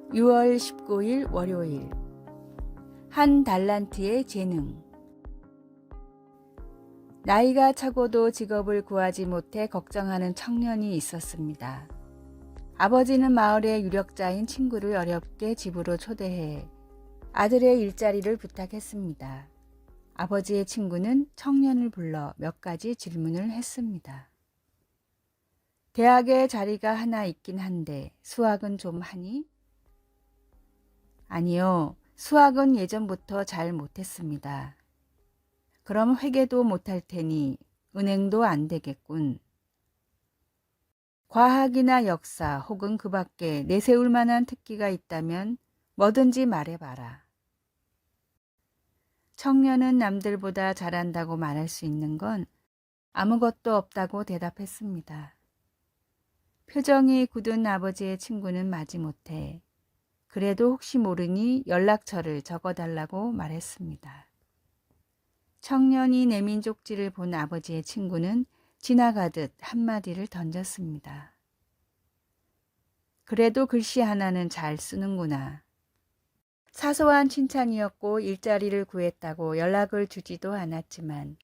6월 19일 월요일. 한 달란트의 재능. 나이가 차고도 직업을 구하지 못해 걱정하는 청년이 있었습니다. 아버지는 마을의 유력자인 친구를 어렵게 집으로 초대해 아들의 일자리를 부탁했습니다. 아버지의 친구는 청년을 불러 몇 가지 질문을 했습니다. 대학에 자리가 하나 있긴 한데 수학은 좀 하니? 아니요, 수학은 예전부터 잘 못했습니다. 그럼 회계도 못할 테니 은행도 안 되겠군. 과학이나 역사 혹은 그 밖에 내세울 만한 특기가 있다면 뭐든지 말해봐라. 청년은 남들보다 잘한다고 말할 수 있는 건 아무것도 없다고 대답했습니다. 표정이 굳은 아버지의 친구는 마지못해 그래도 혹시 모르니 연락처를 적어달라고 말했습니다. 청년이 내민 쪽지를 본 아버지의 친구는 지나가듯 한마디를 던졌습니다. 그래도 글씨 하나는 잘 쓰는구나. 사소한 칭찬이었고 일자리를 구했다고 연락을 주지도 않았지만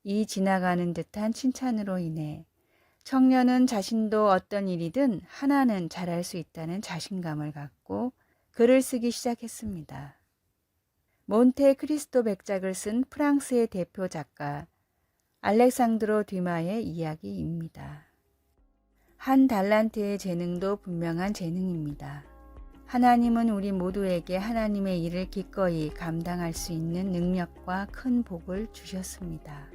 이 지나가는 듯한 칭찬으로 인해 청년은 자신도 어떤 일이든 하나는 잘할 수 있다는 자신감을 갖고 글을 쓰기 시작했습니다. 몬테 크리스토 백작을 쓴 프랑스의 대표 작가 알렉상드로 듀마의 이야기입니다. 한 달란트의 재능도 분명한 재능입니다. 하나님은 우리 모두에게 하나님의 일을 기꺼이 감당할 수 있는 능력과 큰 복을 주셨습니다.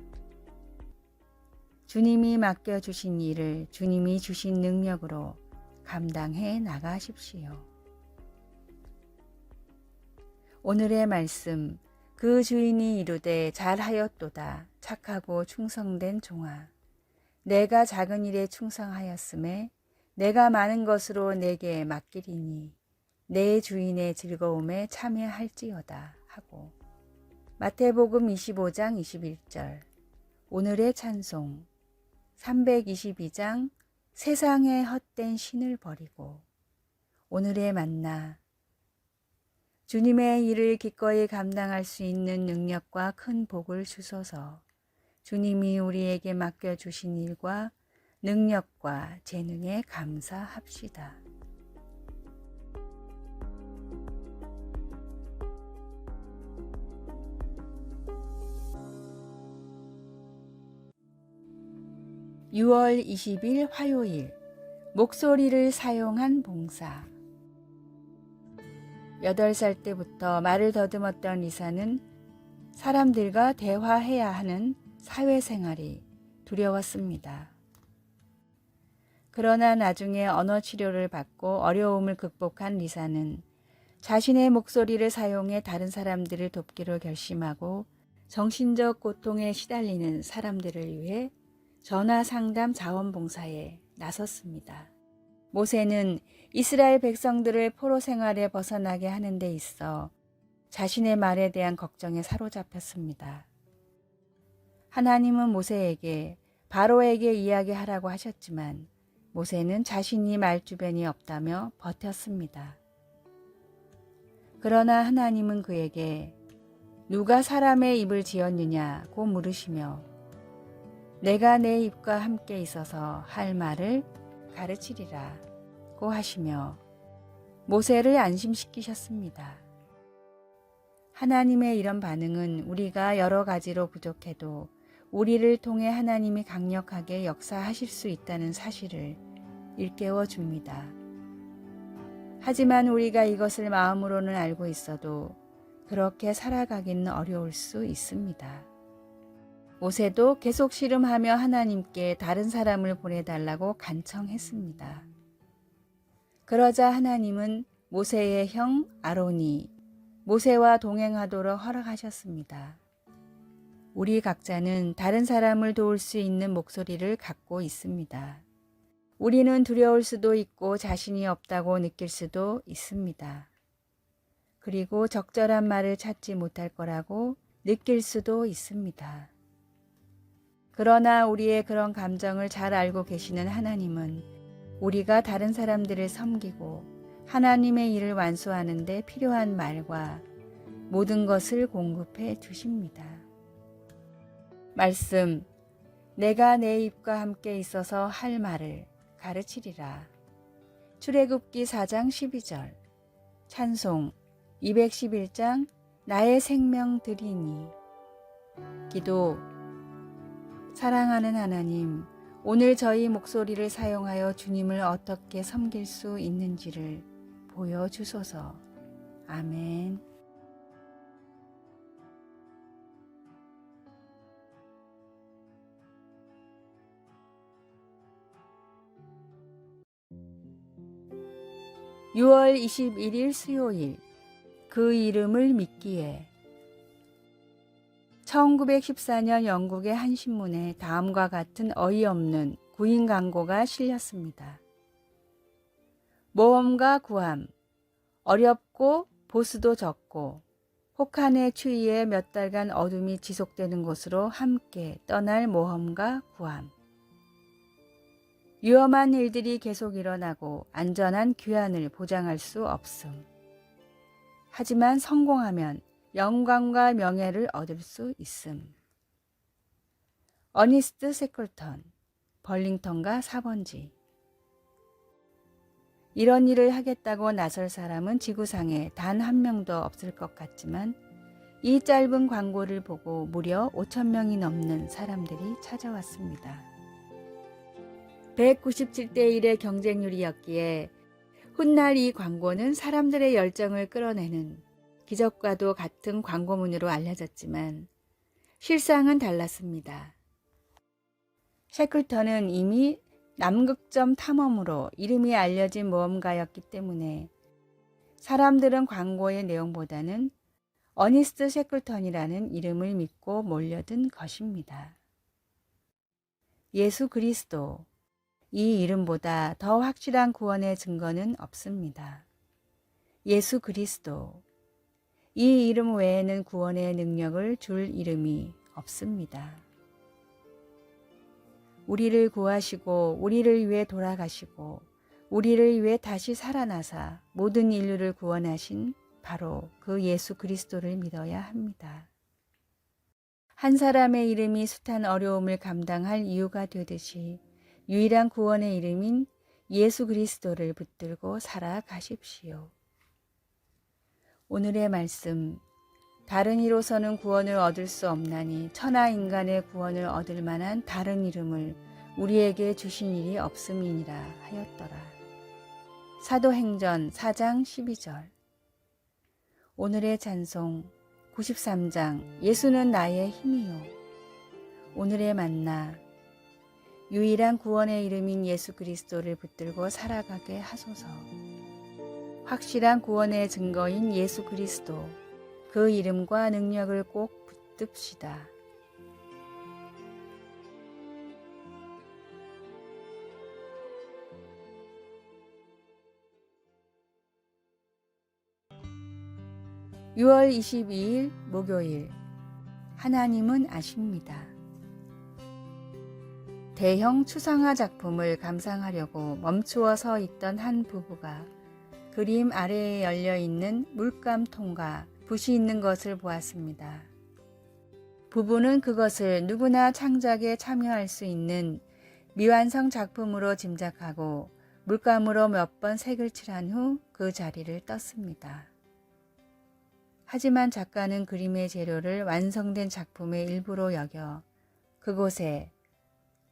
주님이 맡겨주신 일을 주님이 주신 능력으로 감당해 나가십시오. 오늘의 말씀, 그 주인이 이르되 잘하였도다 착하고 충성된 종아. 내가 작은 일에 충성하였음에 내가 많은 것으로 내게 맡기리니 내 주인의 즐거움에 참여할지어다 하고. 마태복음 25장 21절. 오늘의 찬송 322장 세상의 헛된 신을 버리고. 오늘의 만나 주님의 일을 기꺼이 감당할 수 있는 능력과 큰 복을 주소서. 주님이 우리에게 맡겨주신 일과 능력과 재능에 감사합시다. (6월 20일) 화요일. 목소리를 사용한 봉사. 8살 때부터 말을 더듬었던 리사는 사람들과 대화해야 하는 사회생활이 두려웠습니다. 그러나 나중에 언어 치료를 받고 어려움을 극복한 리사는 자신의 목소리를 사용해 다른 사람들을 돕기로 결심하고 정신적 고통에 시달리는 사람들을 위해 전화상담 자원봉사에 나섰습니다. 모세는 이스라엘 백성들을 포로 생활에 벗어나게 하는 데 있어 자신의 말에 대한 걱정에 사로잡혔습니다. 하나님은 모세에게 바로에게 이야기하라고 하셨지만 모세는 자신이 말 주변이 없다며 버텼습니다. 그러나 하나님은 그에게 누가 사람의 입을 지었느냐고 물으시며 내가 내 입과 함께 있어서 할 말을 가르치리라 고 하시며 모세를 안심시키셨습니다. 하나님의 이런 반응은 우리가 여러 가지로 부족해도 우리를 통해 하나님이 강력하게 역사하실 수 있다는 사실을 일깨워 줍니다. 하지만 우리가 이것을 마음으로는 알고 있어도 그렇게 살아가기는 어려울 수 있습니다. 모세도 계속 씨름하며 하나님께 다른 사람을 보내달라고 간청했습니다. 그러자 하나님은 모세의 형 아론이 모세와 동행하도록 허락하셨습니다. 우리 각자는 다른 사람을 도울 수 있는 목소리를 갖고 있습니다. 우리는 두려울 수도 있고 자신이 없다고 느낄 수도 있습니다. 그리고 적절한 말을 찾지 못할 거라고 느낄 수도 있습니다. 그러나 우리의 그런 감정을 잘 알고 계시는 하나님은 우리가 다른 사람들을 섬기고 하나님의 일을 완수하는 데 필요한 말과 모든 것을 공급해 주십니다. 말씀, 내가 내 입과 함께 있어서 할 말을 가르치리라. 출애굽기 4장 12절. 찬송 211장 나의 생명 드리니. 기도. 사랑하는 하나님, 오늘 저희 목소리를 사용하여 주님을 어떻게 섬길 수 있는지를 보여주소서. 아멘. (6월 21일) 수요일. 그 이름을 믿기에. 1914년 영국의 한 신문에 다음과 같은 어이없는 구인 광고가 실렸습니다. 모험가 구함. 어렵고 보수도 적고 혹한의 추위에 몇 달간 어둠이 지속되는 곳으로 함께 떠날 모험가 구함. 위험한 일들이 계속 일어나고 안전한 귀환을 보장할 수 없음. 하지만 성공하면 영광과 명예를 얻을 수 있음. 어니스트 세클턴, 벌링턴가 4번지. 이런 일을 하겠다고 나설 사람은 지구상에 단 한 명도 없을 것 같지만 이 짧은 광고를 보고 무려 5,000명이 넘는 사람들이 찾아왔습니다. 197대 1의 경쟁률이었기에 훗날 이 광고는 사람들의 열정을 끌어내는 기적과도 같은 광고문으로 알려졌지만 실상은 달랐습니다. 셰클턴은 이미 남극점 탐험으로 이름이 알려진 모험가였기 때문에 사람들은 광고의 내용보다는 어니스트 셰클턴이라는 이름을 믿고 몰려든 것입니다. 예수 그리스도, 이 이름보다 더 확실한 구원의 증거는 없습니다. 예수 그리스도, 이 이름 외에는 구원의 능력을 줄 이름이 없습니다. 우리를 구하시고 우리를 위해 돌아가시고 우리를 위해 다시 살아나사 모든 인류를 구원하신 바로 그 예수 그리스도를 믿어야 합니다. 한 사람의 이름이 숱한 어려움을 감당할 이유가 되듯이 유일한 구원의 이름인 예수 그리스도를 붙들고 살아가십시오. 오늘의 말씀, 다른 이로서는 구원을 얻을 수 없나니 천하 인간의 구원을 얻을 만한 다른 이름을 우리에게 주신 일이 없음이니라 하였더라. 사도행전 4장 12절. 오늘의 찬송 93장 예수는 나의 힘이요. 오늘의 만나, 유일한 구원의 이름인 예수 그리스도를 붙들고 살아가게 하소서. 확실한 구원의 증거인 예수 그리스도, 그 이름과 능력을 꼭 붙듭시다. (6월 22일) 목요일. 하나님은 아십니다. 대형 추상화 작품을 감상하려고 멈추어 서 있던 한 부부가 그림 아래에 열려있는 물감통과 붓이 있는 것을 보았습니다. 부부는 그것을 누구나 창작에 참여할 수 있는 미완성 작품으로 짐작하고 물감으로 몇 번 색을 칠한 후 그 자리를 떴습니다. 하지만 작가는 그림의 재료를 완성된 작품의 일부로 여겨 그곳에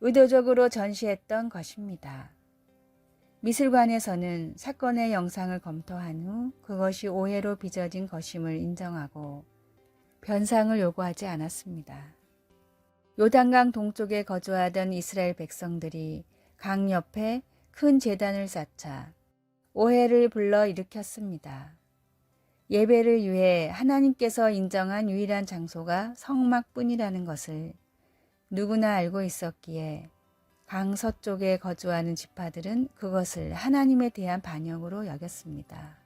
의도적으로 전시했던 것입니다. 미술관에서는 사건의 영상을 검토한 후 그것이 오해로 빚어진 것임을 인정하고 변상을 요구하지 않았습니다. 요단강 동쪽에 거주하던 이스라엘 백성들이 강 옆에 큰 제단을 쌓자 오해를 불러일으켰습니다. 예배를 위해 하나님께서 인정한 유일한 장소가 성막뿐이라는 것을 누구나 알고 있었기에 강 서쪽에 거주하는 지파들은 그것을 하나님에 대한 반역으로 여겼습니다.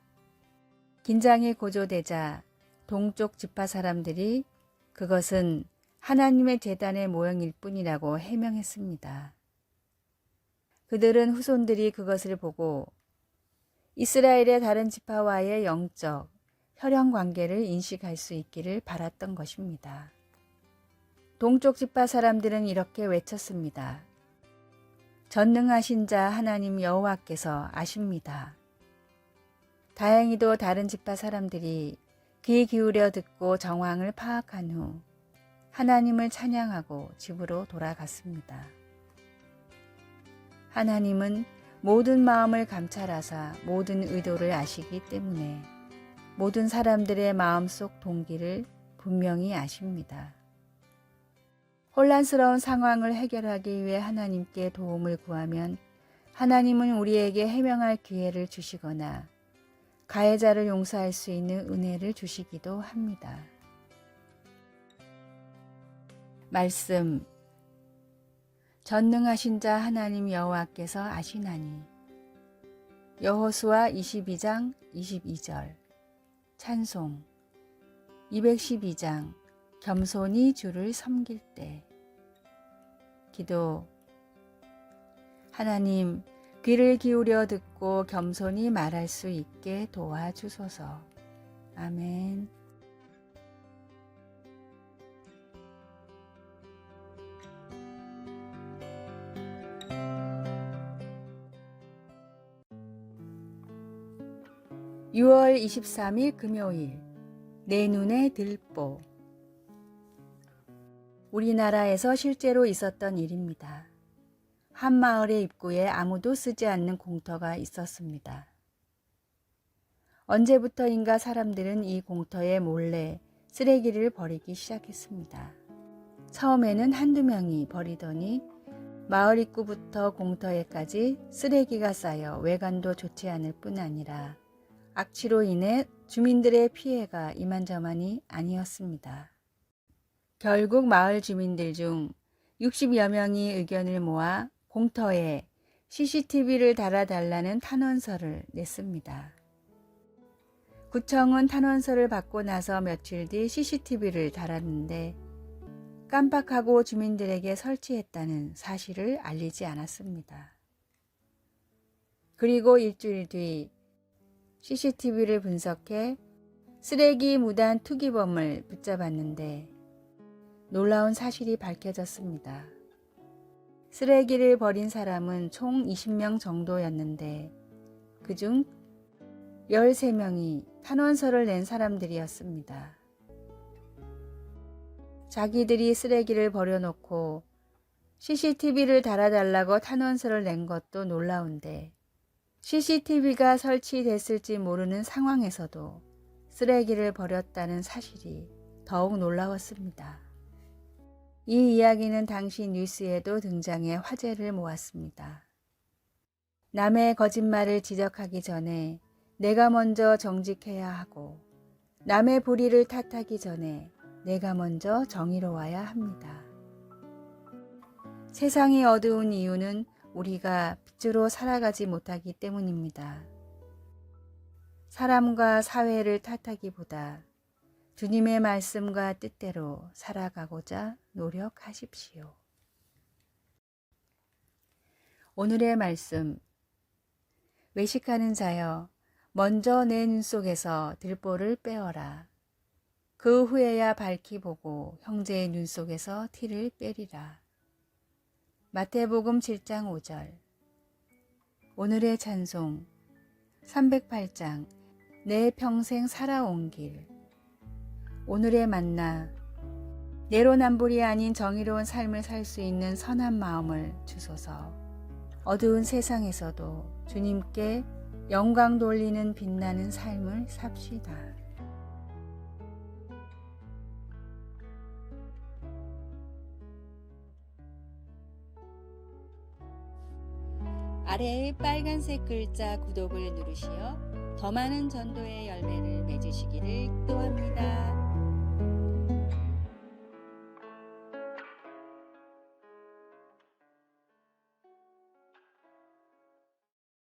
긴장이 고조되자 동쪽 지파 사람들이 그것은 하나님의 제단의 모형일 뿐이라고 해명했습니다. 그들은 후손들이 그것을 보고 이스라엘의 다른 지파와의 영적, 혈연 관계를 인식할 수 있기를 바랐던 것입니다. 동쪽 지파 사람들은 이렇게 외쳤습니다. 전능하신 자 하나님 여호와께서 아십니다. 다행히도 다른 지파 사람들이 귀 기울여 듣고 정황을 파악한 후 하나님을 찬양하고 집으로 돌아갔습니다. 하나님은 모든 마음을 감찰하사 모든 의도를 아시기 때문에 모든 사람들의 마음속 동기를 분명히 아십니다. 혼란스러운 상황을 해결하기 위해 하나님께 도움을 구하면 하나님은 우리에게 해명할 기회를 주시거나 가해자를 용서할 수 있는 은혜를 주시기도 합니다. 말씀. 전능하신 자 하나님 여호와께서 아시나니. 여호수아 22장 22절. 찬송. 212장 겸손히 주를 섬길 때. 기도. 하나님, 귀를 기울여 듣고 겸손히 말할 수 있게 도와주소서. 아멘. (6월 23일) 금요일. 내 눈에 들보. 우리나라에서 실제로 있었던 일입니다. 한 마을의 입구에 아무도 쓰지 않는 공터가 있었습니다. 언제부터인가 사람들은 이 공터에 몰래 쓰레기를 버리기 시작했습니다. 처음에는 한두 명이 버리더니 마을 입구부터 공터에까지 쓰레기가 쌓여 외관도 좋지 않을 뿐 아니라 악취로 인해 주민들의 피해가 이만저만이 아니었습니다. 결국 마을 주민들 중 60여 명이 의견을 모아 공터에 CCTV를 달아달라는 탄원서를 냈습니다. 구청은 탄원서를 받고 나서 며칠 뒤 CCTV를 달았는데 깜빡하고 주민들에게 설치했다는 사실을 알리지 않았습니다. 그리고 일주일 뒤 CCTV를 분석해 쓰레기 무단 투기범을 붙잡았는데 놀라운 사실이 밝혀졌습니다. 쓰레기를 버린 사람은 총 20명 정도였는데 그중 13명이 탄원서를 낸 사람들이었습니다. 자기들이 쓰레기를 버려놓고 CCTV를 달아달라고 탄원서를 낸 것도 놀라운데 CCTV가 설치됐을지 모르는 상황에서도 쓰레기를 버렸다는 사실이 더욱 놀라웠습니다. 이 이야기는 당시 뉴스에도 등장해 화제를 모았습니다. 남의 거짓말을 지적하기 전에 내가 먼저 정직해야 하고 남의 불의를 탓하기 전에 내가 먼저 정의로워야 합니다. 세상이 어두운 이유는 우리가 빛으로 살아가지 못하기 때문입니다. 사람과 사회를 탓하기보다 주님의 말씀과 뜻대로 살아가고자 노력하십시오. 오늘의 말씀. 외식하는 자여, 먼저 내 눈 속에서 들보를 빼어라. 그 후에야 밝히 보고 형제의 눈 속에서 티를 빼리라. 마태복음 7장 5절. 오늘의 찬송. 308장 내 평생 살아온 길. 오늘의 만나. 내로남불이 아닌 정의로운 삶을 살 수 있는 선한 마음을 주소서. 어두운 세상에서도 주님께 영광 돌리는 빛나는 삶을 삽시다. 아래의 빨간색 글자 구독을 누르시어 더 많은 전도의 열매를 맺으시기를 기도합니다.